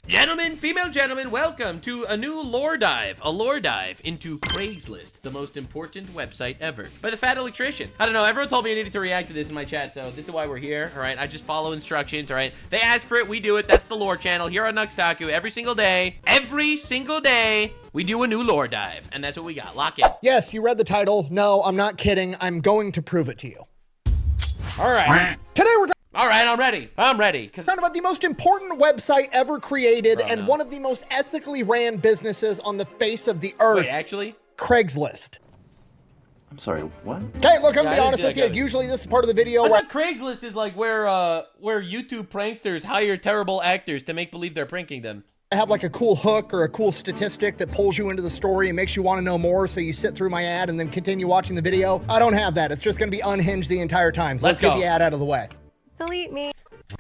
Gentlemen, female gentlemen, welcome to a new lore dive into Craigslist, the most important website ever, by the Fat Electrician. I don't know, everyone told me I needed to react to this in my chat, so this is why we're here, all right? I just follow instructions, all right? They ask for it, we do it. That's the lore channel here on Taku. Every single day, we do a new lore dive, and that's what we got. Lock in. Yes, you read the title. No, I'm not kidding. I'm going to prove it to you. All right. Today we're all right, I'm ready. I'm ready. talking about the most important website ever created and one of the most ethically ran businesses on the face of the earth. Wait, actually? Craigslist. I'm sorry, what? Okay, look, I'm gonna be honest with you. Usually this is part of the video I where thought Craigslist is like where YouTube pranksters hire terrible actors to make believe they're pranking them. I have like a cool hook or a cool statistic that pulls you into the story and makes you want to know more, so you sit through my ad and then continue watching the video. I don't have that. It's just gonna be unhinged the entire time. So let's get the ad out of the way. Delete me.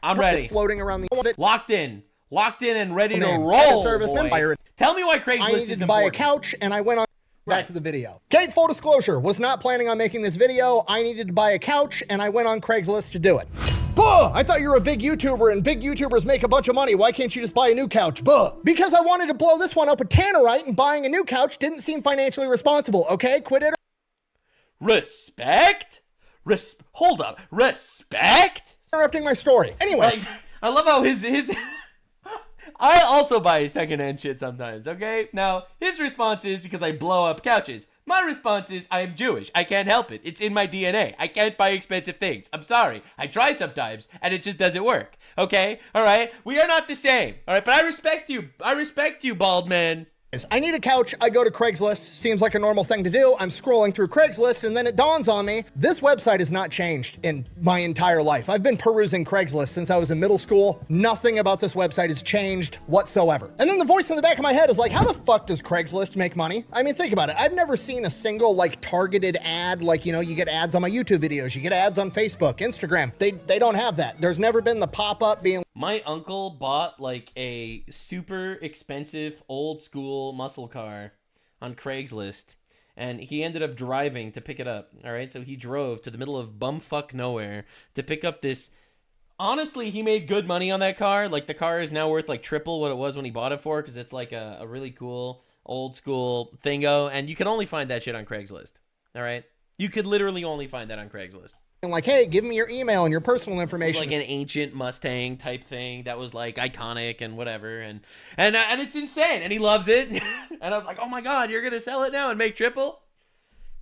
I'm ready. Floating around the locked in and ready to roll. Service boy. Tell me why Craigslist I needed is to buy important. a couch, and I went on back to the video. Okay, full disclosure, was not planning on making this video. I needed to buy a couch, and I went on Craigslist to do it. Buh! I thought you were a big YouTuber, and big YouTubers make a bunch of money. Why can't you just buy a new couch? Buh! Because I wanted to blow this one up with tannerite, and buying a new couch didn't seem financially responsible. Okay, quit it. Respect? Hold up. Respect? Interrupting my story. Anyway. Like, I love how his I also buy secondhand shit sometimes, okay? Now, his response is because I blow up couches. My response is I am Jewish. I can't help it. It's in my DNA. I can't buy expensive things. I'm sorry. I try sometimes, and it just doesn't work, okay? All right? We are not the same, all right? But I respect you. I respect you, bald man. I need a couch, I go to Craigslist, seems like a normal thing to do. I'm scrolling through Craigslist and then it dawns on me, this website has not changed in my entire life. I've been perusing Craigslist since I was in middle school. Nothing about this website has changed whatsoever. And then the voice in the back of my head is like, how the fuck does Craigslist make money? I mean, think about it. I've never seen a single like targeted ad, like, you know, you get ads on my YouTube videos, you get ads on Facebook, Instagram. They don't have that. There's never been the pop-up being my uncle bought like a super expensive old school muscle car on Craigslist, and he ended up driving to pick it up. All right, so he drove to the middle of bumfuck nowhere to pick up this. Honestly, he made good money on that car. Like, the car is now worth like triple what it was when he bought it for, because it's like a really cool old school thingo, and you can only find that shit on Craigslist. All right, you could literally only find that on Craigslist. Like, hey, give me your email and your personal information. Like an ancient Mustang type thing that was like iconic and whatever, and it's insane, and he loves it. And I was like, oh my god, you're gonna sell it now and make triple?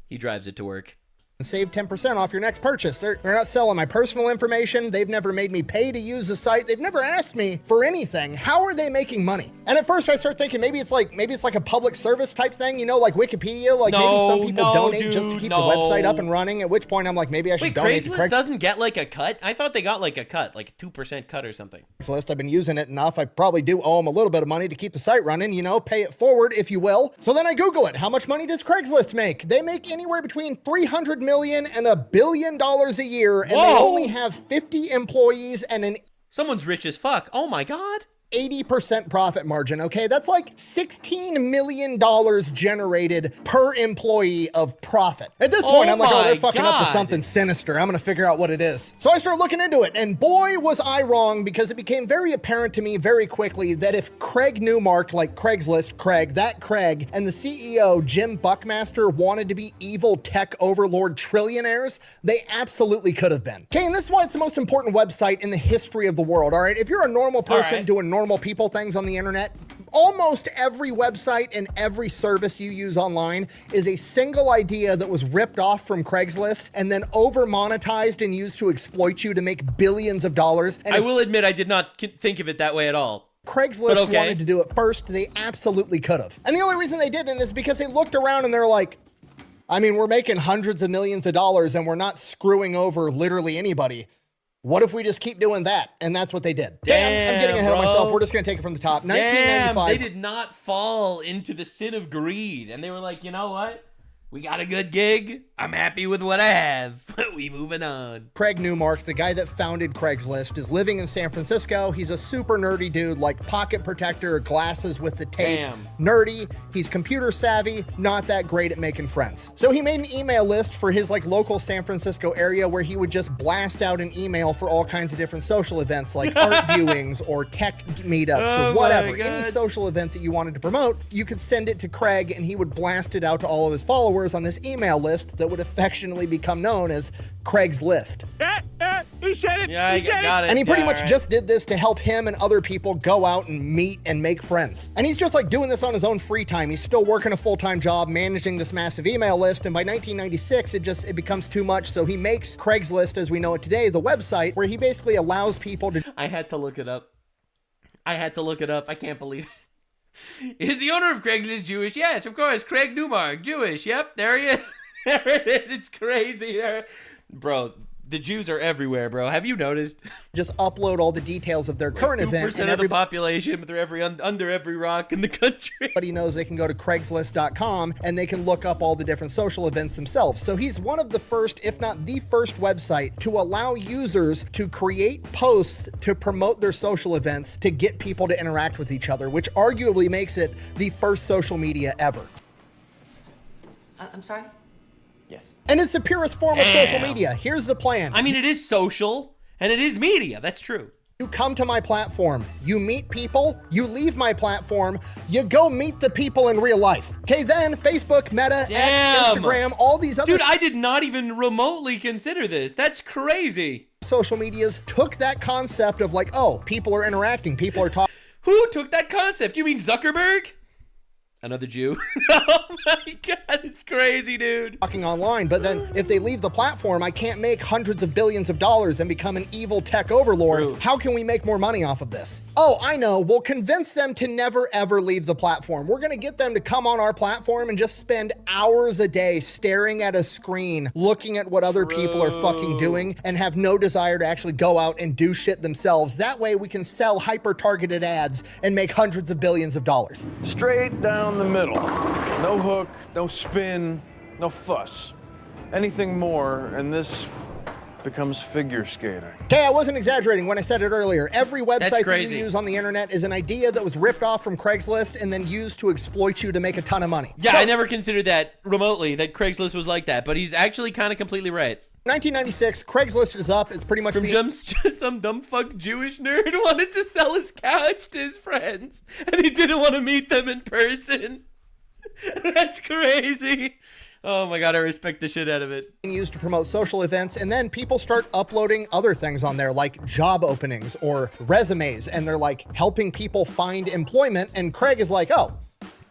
He drives it to work. Save 10% off your next purchase. They're not selling my personal information. They've never made me pay to use the site. They've never asked me for anything. How are they making money? And at first I start thinking maybe it's like a public service type thing, you know, like Wikipedia. Like maybe some people donate just to keep the website up and running. At which point I'm like, maybe I should donate to Craigslist. Doesn't get like a cut? I thought they got like a cut, like a 2% cut or something. Craigslist, I've been using it enough. I probably do owe them a little bit of money to keep the site running, you know, pay it forward if you will. So then I Google it. How much money does Craigslist make? They make anywhere between 300 million and $1 billion a year, and they only have 50 employees and someone's rich as fuck. Oh my god. 80% profit margin, okay? That's like $16 million generated per employee of profit. At this point, I'm like, oh, they're fucking up to something sinister. I'm gonna figure out what it is. So I started looking into it, and boy, was I wrong, because it became very apparent to me very quickly that if Craig Newmark, like Craigslist, Craig, and the CEO, Jim Buckmaster, wanted to be evil tech overlord trillionaires, they absolutely could have been. Okay, and this is why it's the most important website in the history of the world, all right? If you're a normal person doing normal people things on the internet, almost every website and every service you use online is a single idea that was ripped off from Craigslist and then over monetized and used to exploit you to make billions of dollars. And I will admit I did not think of it that way at all. Craigslist wanted to do it first, they absolutely could have. And the only reason they didn't is because they looked around and they're like, I mean, we're making hundreds of millions of dollars and we're not screwing over literally anybody. What if we just keep doing that? And that's what they did. Damn, I'm getting ahead of myself. We're just going to take it from the top. 1995. They did not fall into the sin of greed. And they were like, you know what? We got a good gig. I'm happy with what I have. We moving on. Craig Newmark, the guy that founded Craigslist, is living in San Francisco. He's a super nerdy dude, like pocket protector, glasses with the tape. Damn. Nerdy. He's computer savvy, not that great at making friends. So he made an email list for his like local San Francisco area where he would just blast out an email for all kinds of different social events like art viewings or tech meetups or whatever. Any social event that you wanted to promote, you could send it to Craig and he would blast it out to all of his followers on this email list that would affectionately become known as Craigslist. He said it. Yeah, I got it. And he pretty much just did this to help him and other people go out and meet and make friends. And he's just like doing this on his own free time. He's still working a full-time job managing this massive email list. And by 1996, it becomes too much. So he makes Craigslist as we know it today, the website where he basically allows people to... I had to look it up. I can't believe it. Is the owner of Craigslist Jewish? Yes, of course. Craig Newmark, Jewish. Yep, there he is. There it is. It's crazy there. Bro, the Jews are everywhere, bro. Have you noticed? Just upload all the details of their current event. 2% of the population, but they're under every rock in the country. Everybody knows they can go to Craigslist.com and they can look up all the different social events themselves. So he's one of the first, if not the first website to allow users to create posts to promote their social events to get people to interact with each other, which arguably makes it the first social media ever. I'm sorry? Yes. And it's the purest form of social media. Here's the plan. I mean, it is social and it is media. That's true. You come to my platform, you meet people, you leave my platform, you go meet the people in real life. Okay, then Facebook, Meta, X, Instagram, all these other... Dude, I did not even remotely consider this. That's crazy. Social medias took that concept of like, oh, people are interacting, people are talking. Who took that concept? You mean Zuckerberg? Another Jew. Oh my God, it's crazy, dude. Talking online, but then if they leave the platform, I can't make hundreds of billions of dollars and become an evil tech overlord. True. How can we make more money off of this? Oh, I know. We'll convince them to never ever leave the platform. We're gonna get them to come on our platform and just spend hours a day staring at a screen, looking at what other people are fucking doing and have no desire to actually go out and do shit themselves. That way we can sell hyper-targeted ads and make hundreds of billions of dollars. Straight down the middle. No hook, no spin, no fuss. Anything more, and this becomes figure skating. Okay, I wasn't exaggerating when I said it earlier. Every website that you crazy. use on the internet is an idea that was ripped off from Craigslist and then used to exploit you to make a ton of money. Yeah, So, I never considered that remotely, that Craigslist was like that, but he's actually kind of completely right. 1996, Craigslist is up. It's pretty much being... Just some dumb fuck Jewish nerd wanted to sell his couch to his friends, and he didn't want to meet them in person. That's crazy. Oh my God, I respect the shit out of it. used to promote social events, and then people start uploading other things on there like job openings or resumes, and they're like helping people find employment, and Craig is like, oh,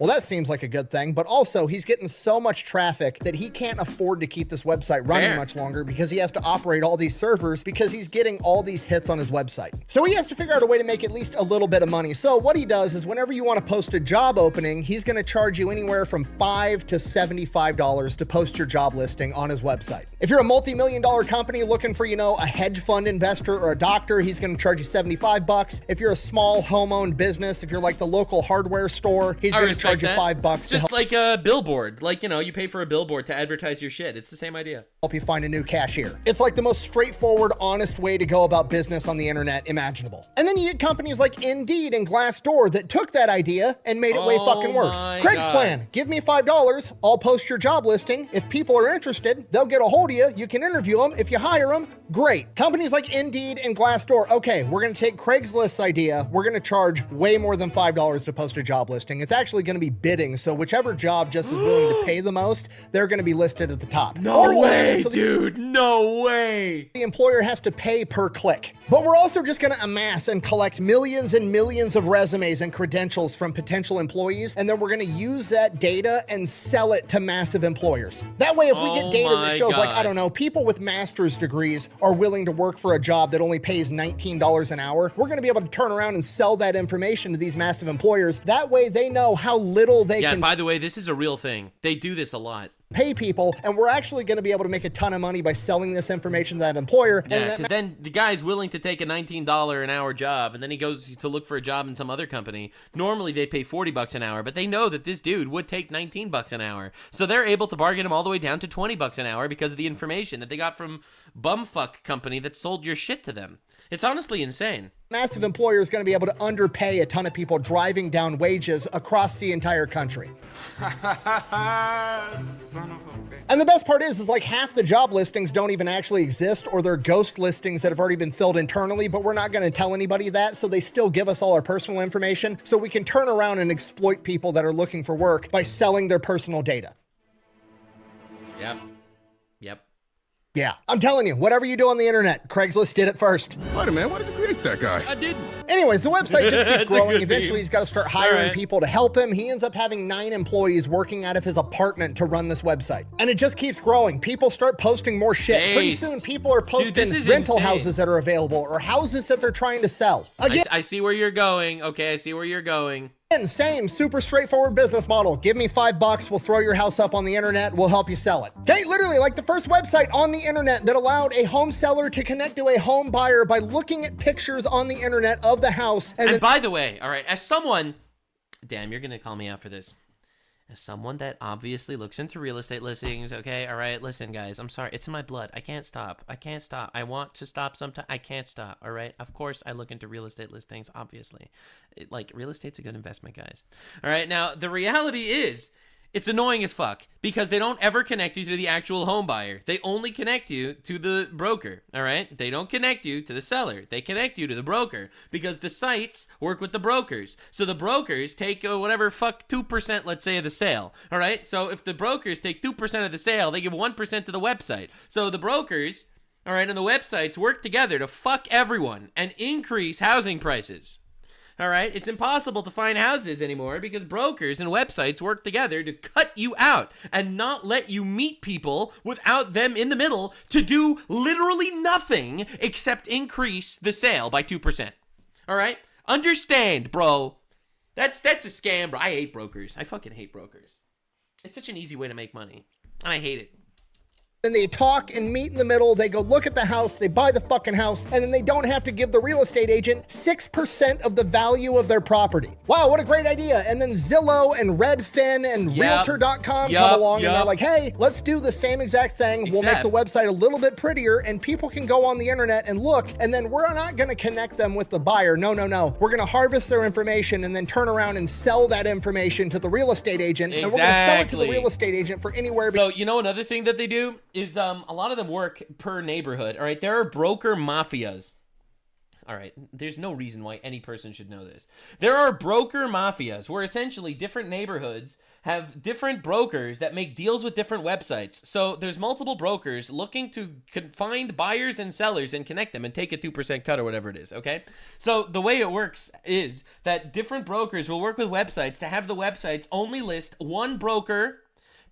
well, that seems like a good thing, but also he's getting so much traffic that he can't afford to keep this website running much longer because he has to operate all these servers because he's getting all these hits on his website. So he has to figure out a way to make at least a little bit of money. So what he does is whenever you want to post a job opening, he's going to charge you anywhere from $5 to $75 to post your job listing on his website. If you're a multi-million-dollar company looking for, you know, a hedge fund investor or a doctor, he's going to charge you $75. If you're a small home-owned business, if you're like the local hardware store, he's going to charge you $5 Just like a billboard. Like, you know, you pay for a billboard to advertise your shit. It's the same idea. Help you find a new cashier. It's like the most straightforward, honest way to go about business on the internet imaginable. And then you get companies like Indeed and Glassdoor that took that idea and made it way fucking worse. Craig's plan, give me $5, I'll post your job listing. If people are interested, they'll get a hold of you. You can interview them. If you hire them, great. Companies like Indeed and Glassdoor, okay, we're gonna take Craigslist's idea. We're gonna charge way more than $5 to post a job listing. It's actually gonna be bidding, so whichever job just is willing to pay the most, they're gonna be listed at the top. No way, dude, no way. The employer has to pay per click. But we're also just gonna amass and collect millions and millions of resumes and credentials from potential employees, and then we're gonna use that data and sell it to massive employers. That way, if we get data that shows like, I don't know, people with master's degrees are willing to work for a job that only pays $19 an hour, we're gonna be able to turn around and sell that information to these massive employers. That way they know how little they can... Yeah, by the way, this is a real thing. They do this a lot. pay people, and we're actually going to be able to make a ton of money by selling this information to that employer. Yeah, and because then the guy's willing to take a $19 an hour job, and then he goes to look for a job in some other company. Normally they pay $40 an hour, but they know that this dude would take $19 an hour, so they're able to bargain him all the way down to $20 an hour because of the information that they got from bumfuck company that sold your shit to them. It's honestly insane. Massive employer is going to be able to underpay a ton of people, driving down wages across the entire country. And the best part is like half the job listings don't even actually exist, or they're ghost listings that have already been filled internally, but we're not going to tell anybody that, so they still give us all our personal information, so we can turn around and exploit people that are looking for work by selling their personal data. Yep. Yeah, I'm telling you, whatever you do on the internet, Craigslist did it first. Wait a minute, why did you create that guy? I didn't. Anyways, the website just keeps That's a growing. good Eventually, theme. he's got to start hiring All right. people to help him. He ends up having 9 employees working out of his apartment to run this website. And it just keeps growing. People start posting more shit. Pretty Based. soon, people are posting this is rental insane. houses that are available or houses that they're trying to sell. Again, I see where you're going. Okay, I see where you're going. same super straightforward business model. Give me $5, we'll throw your house up on the internet, we'll help you sell it. Okay, literally like the first website on the internet that allowed a home seller to connect to a home buyer by looking at pictures on the internet of the house. And by the way, all right, as someone, damn, you're gonna call me out for this. As someone that obviously looks into real estate listings, okay, all right, listen, guys, I'm sorry, it's in my blood. I can't stop. I want to stop sometime. I can't stop, all right? Of course, I look into real estate listings, obviously. Like, real estate's a good investment, guys. All right, now, the reality is, it's annoying as fuck because they don't ever connect you to the actual home buyer. They only connect you to the broker, all right? They don't connect you to the seller. They connect you to the broker because the sites work with the brokers. So the brokers take whatever fuck 2%, let's say, of the sale, all right? So if the brokers take 2% of the sale, they give 1% to the website. So the brokers, all right, and the websites work together to fuck everyone and increase housing prices. All right, it's impossible to find houses anymore because brokers and websites work together to cut you out and not let you meet people without them in the middle to do literally nothing except increase the sale by 2%. All right? Understand, bro. That's a scam, bro. I hate brokers. I fucking hate brokers. It's such an easy way to make money. And I hate it. Then they talk and meet in the middle. They go look at the house, they buy the fucking house, and then they don't have to give the real estate agent 6% of the value of their property. Wow, what a great idea. And then Zillow and Redfin and Realtor.com come along and they're like, hey, let's do the same exact thing. We'll make the website a little bit prettier and people can go on the internet and look, and then we're not going to connect them with the buyer. No. We're going to harvest their information and then turn around and sell that information to the real estate agent. And we're going to sell it to the real estate agent for anywhere. So, you know, another thing that they do is a lot of them work per neighborhood. All right, there are broker mafias. All right, there's no reason why any person should know this. There are broker mafias where essentially different neighborhoods have different brokers that make deals with different websites. So there's multiple brokers looking to find buyers and sellers and connect them and take a 2% cut or whatever it is, okay? So the way it works is that different brokers will work with websites to have the websites only list one broker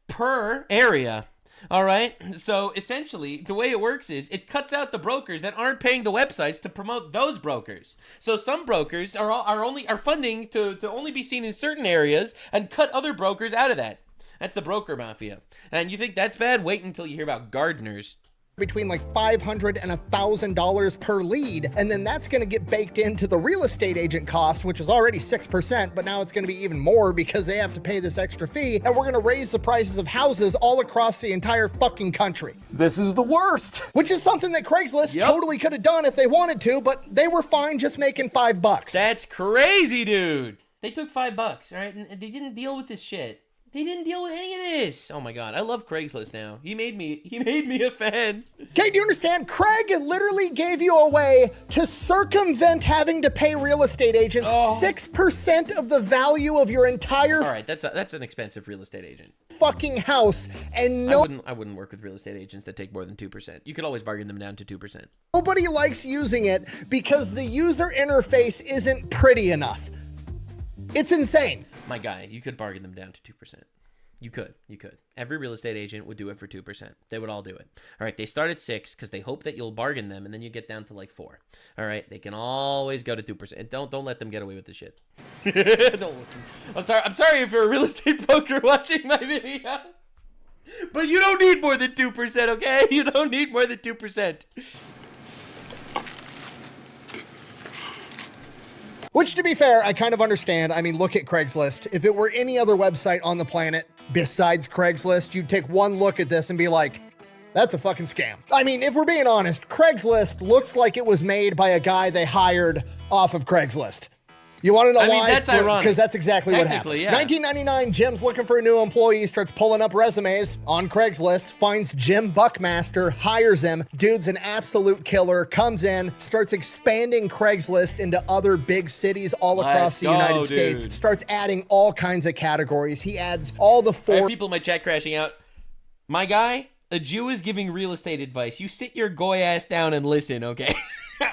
per area. All right, so essentially the way it works is it cuts out the brokers that aren't paying the websites to promote those brokers. So some brokers are funding to only be seen in certain areas and cut other brokers out of that. That's the broker mafia. And you think that's bad? Wait until you hear about gardeners. Between like $500 and $1,000 per lead, and then that's going to get baked into the real estate agent cost, which is already 6%, but now it's going to be even more because they have to pay this extra fee, and we're going to raise the prices of houses all across the entire fucking country. This is the worst. Which is something that Craigslist totally could have done if they wanted to, but they were fine just making $5. That's crazy, dude. They took $5, all right, and they didn't deal with this shit. They didn't deal with any of this. Oh my god, I love Craigslist now. He made me a fan. Okay, do you understand? Craig literally gave you a way to circumvent having to pay real estate agents 6% of the value of your entire All right, that's an expensive real estate agent. Fucking house, and I wouldn't work with real estate agents that take more than 2%. You could always bargain them down to 2%. Nobody likes using it because the user interface isn't pretty enough. It's insane. My guy, you could bargain them down to 2%. You could. Every real estate agent would do it for 2%. They would all do it. All right, they start at 6 because they hope that you'll bargain them, and then you get down to like 4. All right, they can always go to 2%. Don't let them get away with the shit. I'm sorry if you're a real estate broker watching my video. But you don't need more than 2%, okay? You don't need more than 2%. Which, to be fair, I kind of understand. I mean, look at Craigslist. If it were any other website on the planet besides Craigslist, you'd take one look at this and be like, that's a fucking scam. I mean, if we're being honest, Craigslist looks like it was made by a guy they hired off of Craigslist. You want to know why? I mean, that's ironic. Because that's exactly what happened. Yeah. 1999, Jim's looking for a new employee, starts pulling up resumes on Craigslist, finds Jim Buckmaster, hires him. Dude's an absolute killer, comes in, starts expanding Craigslist into other big cities all across the United States, starts adding all kinds of categories. He adds all the I have people in my chat crashing out. My guy, a Jew is giving real estate advice. You sit your goy ass down and listen, okay?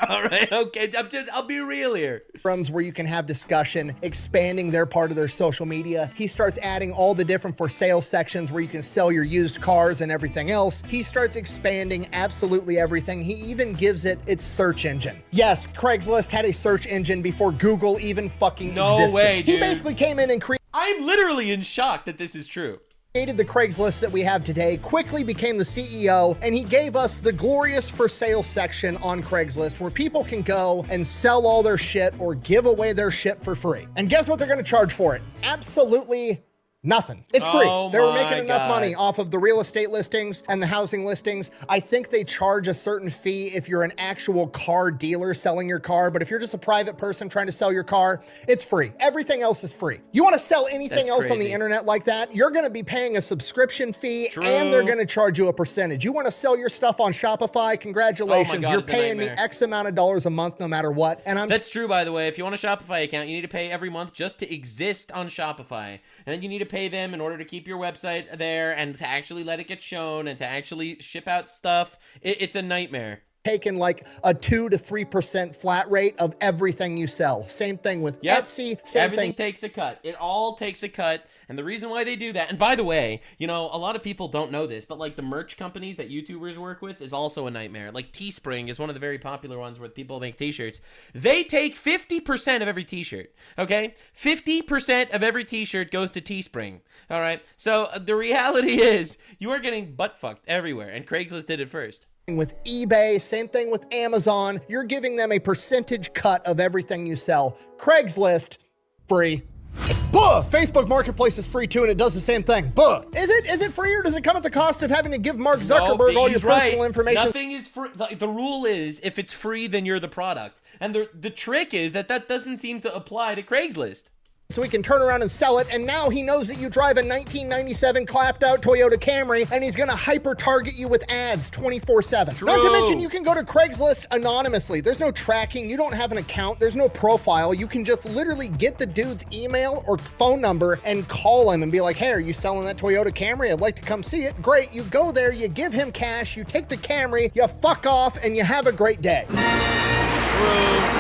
All right, okay, I'll be real here. Forums where you can have discussion, expanding their part of their social media. He starts adding all the different for sale sections where you can sell your used cars and everything else. He starts expanding absolutely everything. He even gives it its search engine. Yes, Craigslist had a search engine before Google even fucking existed. No way, dude. He basically came in and created. I'm literally in shock that this is true. Created the Craigslist that we have today, quickly became the CEO, and he gave us the glorious for sale section on Craigslist where people can go and sell all their shit or give away their shit for free. And guess what they're going to charge for it? Absolutely nothing. It's free. They were making enough money off of the real estate listings and the housing listings. I think they charge a certain fee if you're an actual car dealer selling your car, but if you're just a private person trying to sell your car, it's free. Everything else is free. You want to sell anything else on the internet like that, you're going to be paying a subscription fee and they're going to charge you a percentage. You want to sell your stuff on Shopify, congratulations. You're paying me X amount of dollars a month no matter what. And That's true, by the way. If you want a Shopify account, you need to pay every month just to exist on Shopify. And then you need to pay them in order to keep your website there and to actually let it get shown and to actually ship out stuff. It's a nightmare. Taking like a 2 to 3% flat rate of everything you sell. Same thing with Etsy. Everything takes a cut. It all takes a cut. And the reason why they do that, and by the way, you know, a lot of people don't know this, but like the merch companies that YouTubers work with is also a nightmare. Like Teespring is one of the very popular ones where people make t-shirts. They take 50% of every t-shirt, okay? 50% of every t-shirt goes to Teespring, all right? So the reality is you are getting butt-fucked everywhere, and Craigslist did it first. With eBay, same thing with Amazon. You're giving them a percentage cut of everything you sell. Craigslist, free. Buh! Facebook Marketplace is free too, and it does the same thing. Buh! Is it free, or does it come at the cost of having to give Mark Zuckerberg all your personal information? Nothing is free. The rule is, if it's free, then you're the product. And the trick is that doesn't seem to apply to Craigslist. So he can turn around and sell it, and now he knows that you drive a 1997 clapped out Toyota Camry, and he's gonna hyper target you with ads 24/7. True. Not to mention you can go to Craigslist anonymously. There's no tracking, you don't have an account, there's no profile. You can just literally get the dude's email or phone number and call him and be like, hey, are you selling that Toyota Camry? I'd like to come see it. Great, you go there, you give him cash, you take the Camry, you fuck off, and you have a great day. True.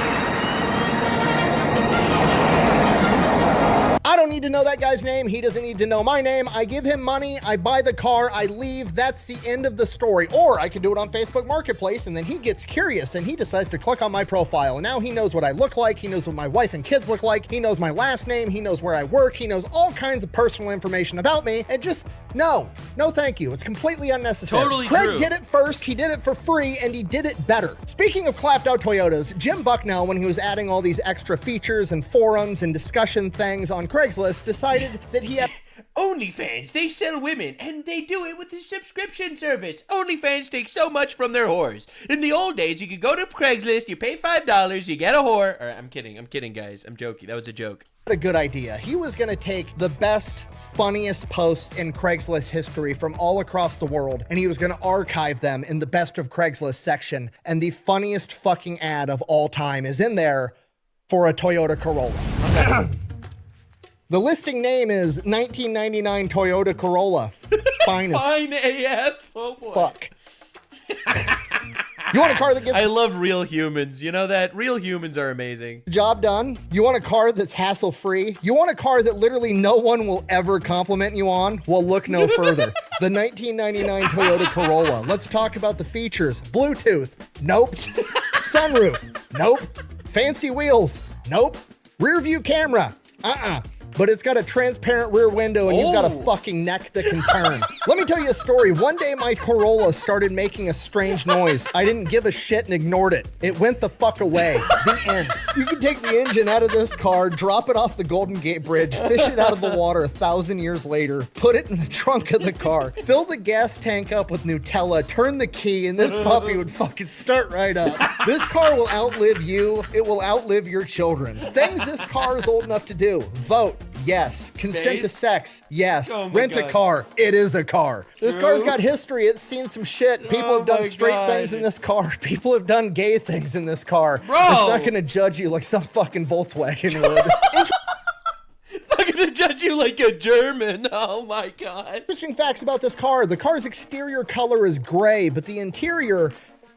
I don't need to know that guy's name. He doesn't need to know my name. I give him money. I buy the car. I leave. That's the end of the story. Or I can do it on Facebook Marketplace, and then he gets curious and he decides to click on my profile. And now he knows what I look like. He knows what my wife and kids look like. He knows my last name. He knows where I work. He knows all kinds of personal information about me. And just, no thank you. It's completely unnecessary. Totally Craig true. did it first. He did it for free, and he did it better. Speaking of clapped out Toyotas, Jim Bucknell, when he was adding all these extra features and forums and discussion things on Craigslist, decided that he had OnlyFans, they sell women, and they do it with a subscription service. OnlyFans takes so much from their whores. In the old days, you could go to Craigslist, you pay $5, you get a whore. Or, I'm kidding, guys. I'm joking. That was a joke. a good idea. He was going to take the best, funniest posts in Craigslist history from all across the world, and he was going to archive them in the best of Craigslist section. And the funniest fucking ad of all time is in there for a Toyota Corolla. The listing name is 1999 Toyota Corolla. Fine as Fine AF. Oh boy. fuck. You want a car that gets I love real humans. You know that? Real humans are amazing. the job done? You want a car that's hassle-free? You want a car that literally no one will ever compliment you on? Well, look no further. The 1999 Toyota Corolla. Let's talk about the features. Bluetooth? Nope. Sunroof? Nope. Fancy wheels? Nope. Rear view camera? but it's got a transparent rear window and you've got a fucking neck that can turn. Let me tell you a story. One day my Corolla started making a strange noise. I didn't give a shit and ignored it. It went the fuck away. The end. You can take the engine out of this car, drop it off the Golden Gate Bridge, fish it out of the water 1,000 years later, put it in the trunk of the car, fill the gas tank up with Nutella, turn the key, and this puppy would fucking start right up. This car will outlive you. It will outlive your children. Things this car is old enough to do. Vote. Yes. Consent to sex. Yes. Rent a car. It is a car. This car's got history. It's seen some shit. People have done straight things in this car. People have done gay things in this car. Bro. It's not going to judge you like some fucking Volkswagen would. It's not going to judge you like a German. Oh my God. Interesting facts about this car. The car's exterior color is gray, but the interior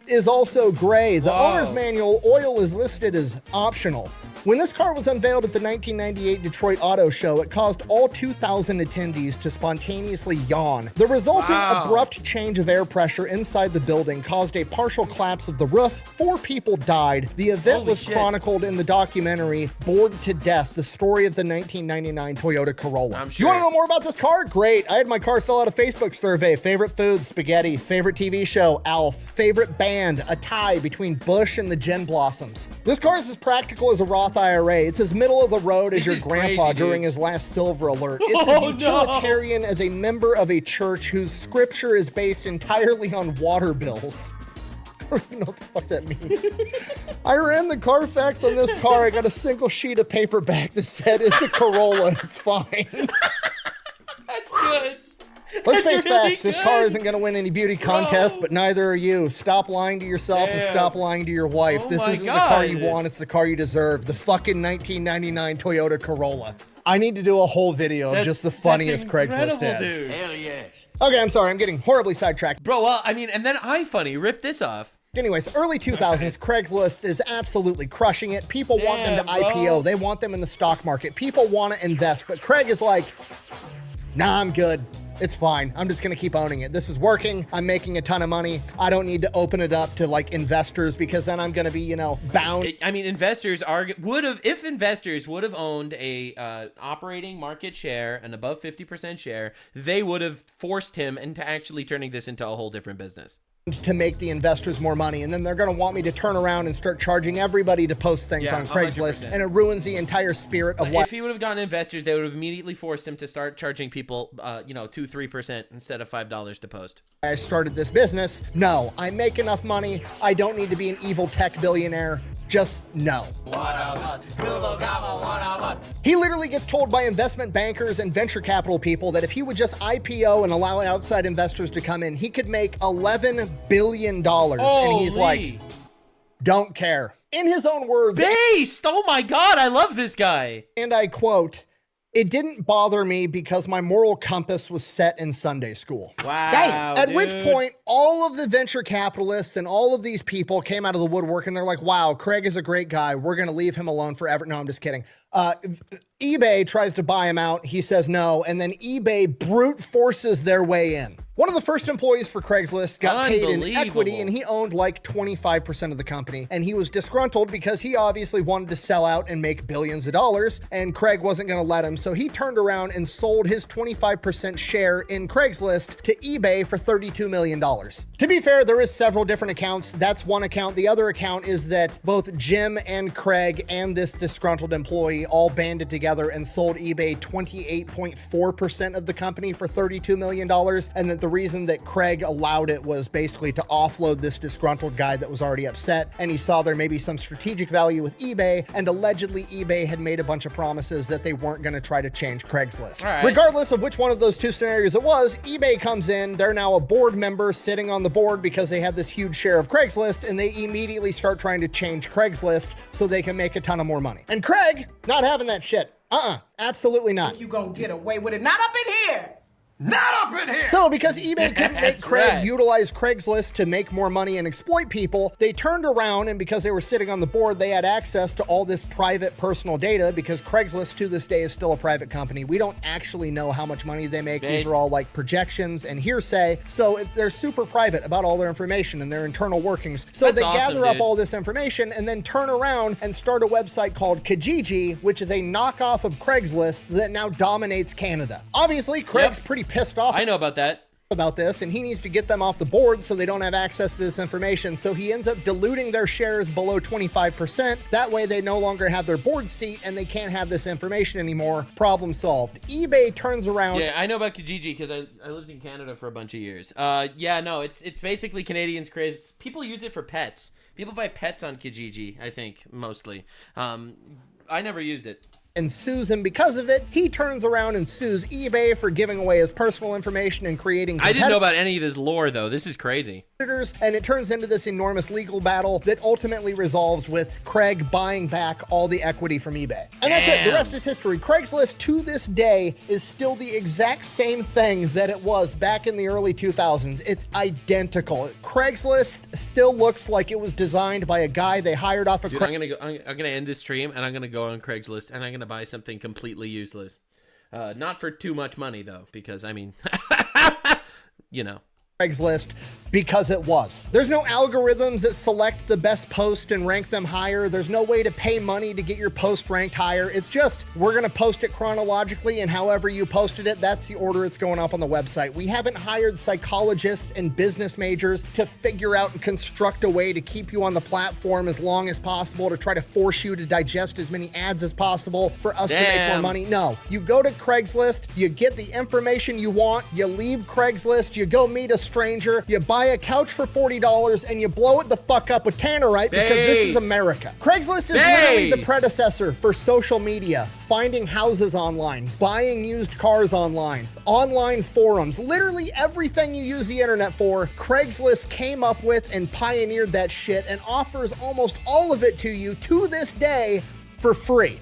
is also gray. The owner's manual, oil is listed as optional. When this car was unveiled at the 1998 Detroit Auto Show, it caused all 2,000 attendees to spontaneously yawn. The resulting abrupt change of air pressure inside the building caused a partial collapse of the roof. 4 people died. The event was chronicled in the documentary Bored to Death, the story of the 1999 Toyota Corolla. I'm sure. You want to know more about this car? Great. I had my car fill out a Facebook survey. Favorite food, spaghetti. Favorite TV show, Alf. Favorite band, a tie between Bush and the Gin Blossoms. This car is as practical as a Roth IRA. It's as middle of the road as your grandpa crazy, during his last silver alert. It's as utilitarian as a member of a church whose scripture is based entirely on water bills. I don't even know what the fuck that means. I ran the Carfax on this car. I got a single sheet of paper back that said it's a Corolla. It's fine. That's good. Let's face really facts. This good. car isn't going to win any beauty contests, but neither are you. Stop lying to yourself and stop lying to your wife. Oh this my isn't the car you God. want. It's the car you deserve. The fucking 1999 Toyota Corolla. I need to do a whole video of just the funniest Craigslist ads. Dude. Hell yes. Okay, I'm sorry. I'm getting horribly sidetracked. Bro, well, I mean, and then iFunny ripped this off. Anyways, early 2000s, Craigslist is absolutely crushing it. People want them to Damn, bro. IPO. They want them in the stock market. People want to invest, but Craig is like, nah, I'm good. It's fine. I'm just going to keep owning it. This is working. I'm making a ton of money. I don't need to open it up to like investors because then I'm going to be, you know, bound. I mean, investors would have, if investors would have owned a operating market share, an above 50% share, they would have forced him into actually turning this into a whole different business. To make the investors more money, and then they're going to want me to turn around and start charging everybody to post things on Craigslist, 100%. and it ruins the entire spirit of what. If he would have gotten investors, they would have immediately forced him to start charging people, 2-3% instead of $5 to post. I started this business. No, I make enough money. I don't need to be an evil tech billionaire. Just no. He literally gets told by investment bankers and venture capital people that if he would just IPO and allow outside investors to come in, he could make $11 billion. And he's like, don't care. In his own words, Based! Oh my God, I love this guy. and I quote, "It didn't bother me because my moral compass was set in Sunday school." Wow. At which dude. point, all of the venture capitalists and all of these people came out of the woodwork and they're like, wow, Craig is a great guy. We're going to leave him alone forever. No, I'm just kidding. eBay tries to buy him out. He says no. And then eBay brute forces their way in. One of the first employees for Craigslist got paid in equity and he owned like 25% of the company. And he was disgruntled because he obviously wanted to sell out and make billions of dollars. And Craig wasn't going to let him. So he turned around and sold his 25% share in Craigslist to eBay for $32 million. To be fair, there is several different accounts. That's one account. The other account is that both Jim and Craig and this disgruntled employee all banded together and sold eBay 28.4% of the company for $32 million. And that the reason that Craig allowed it was basically to offload this disgruntled guy that was already upset. And he saw there may be some strategic value with eBay. And allegedly eBay had made a bunch of promises that they weren't going to try to change Craigslist. Right. Regardless of which one of those two scenarios it was, eBay comes in. They're now a board member sitting on the board because they have this huge share of Craigslist. And they immediately start trying to change Craigslist so they can make a ton of more money. And Craig, not having that shit. Absolutely not. You gonna get away with it? Not up in here. Not up in here! So because eBay couldn't make That's Craig right. utilize Craigslist to make more money and exploit people, they turned around, and because they were sitting on the board, they had access to all this private personal data, because Craigslist to this day is still a private company. We don't actually know how much money they make. These are all like projections and hearsay. So they're super private about all their information and their internal workings. So That's they awesome, gather up dude. all this information and then turn around and start a website called Kijiji, which is a knockoff of Craigslist that now dominates Canada. Obviously, Craig's pretty pissed off I know about that. about this, and he needs to get them off the board so they don't have access to this information. So he ends up diluting their shares below 25%. That way they no longer have their board seat and they can't have this information anymore. Problem solved. eBay turns around. Yeah, I know about Kijiji because I lived in Canada for a bunch of years. Yeah, no, it's basically Canadians crazy. People use it for pets. People buy pets on Kijiji, I think, mostly. I never used it. And sues him because of it. He turns around and sues eBay for giving away his personal information and creating I didn't know about any of this lore, though. This is crazy. competitors, and it turns into this enormous legal battle that ultimately resolves with Craig buying back all the equity from eBay. And that's it. The Damn. rest is history. Craigslist to this day is still the exact same thing that it was back in the early 2000s. It's identical. Craigslist still looks like it was designed by a guy they hired off of Dude, I'm gonna end this stream and I'm gonna go on Craigslist and I'm gonna buy something completely useless. Not for too much money though, because I mean, you know. Craigslist because it was. There's no algorithms that select the best post and rank them higher. There's no way to pay money to get your post ranked higher. It's just, we're going to post it chronologically, and however you posted it, that's the order it's going up on the website. We haven't hired psychologists and business majors to figure out and construct a way to keep you on the platform as long as possible, to try to force you to digest as many ads as possible for us to make more Damn. money. No, you go to Craigslist, you get the information you want, you leave Craigslist, you go meet a stranger, you buy a couch for $40, and you blow it the fuck up with Tannerite because this is Base. America. Craigslist is literally the Base. predecessor for social media, finding houses online, buying used cars online, online forums, literally everything you use the internet for. Craigslist came up with and pioneered that shit and offers almost all of it to you to this day for free.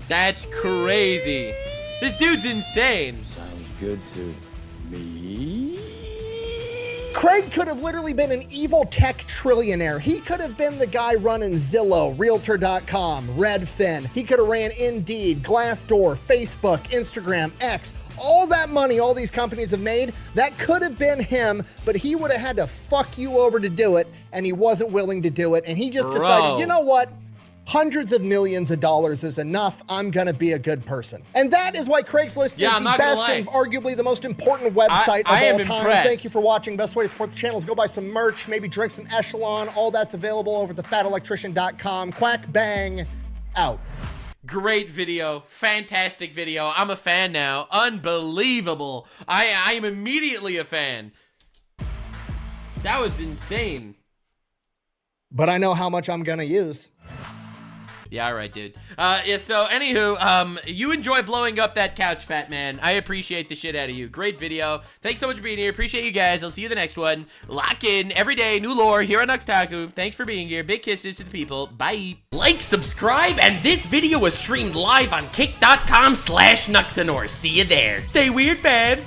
That's crazy. This dude's insane. Sounds good to me. Craig could have literally been an evil tech trillionaire. He could have been the guy running Zillow, Realtor.com, Redfin. He could have ran Indeed, Glassdoor, Facebook, Instagram, X. All that money all these companies have made, that could have been him, but he would have had to fuck you over to do it, and he wasn't willing to do it. And he just decided, Bro. you know what? Hundreds of millions of dollars is enough. I'm gonna be a good person. And that is why Craigslist Yeah, is I'm the not gonna best lie. and arguably the most important website I of am all time. impressed. Thank you for watching. Best way to support the channel is go buy some merch, maybe drink some Echelon. All that's available over at thefatelectrician.com. Quack bang out. Great video. Fantastic video. I'm a fan now. Unbelievable. I am immediately a fan. That was insane. But I know how much I'm gonna use. Yeah, all right, dude. Yeah, so anywho, you enjoy blowing up that couch, fat man. I appreciate the shit out of you. Great video. Thanks so much for being here. Appreciate you guys. I'll see you in the next one. Lock in every day. New lore here on Taku. Thanks for being here. Big kisses to the people. Bye. Like, subscribe, and this video was streamed live on kick.com/Nuxanor. See you there. Stay weird, fam.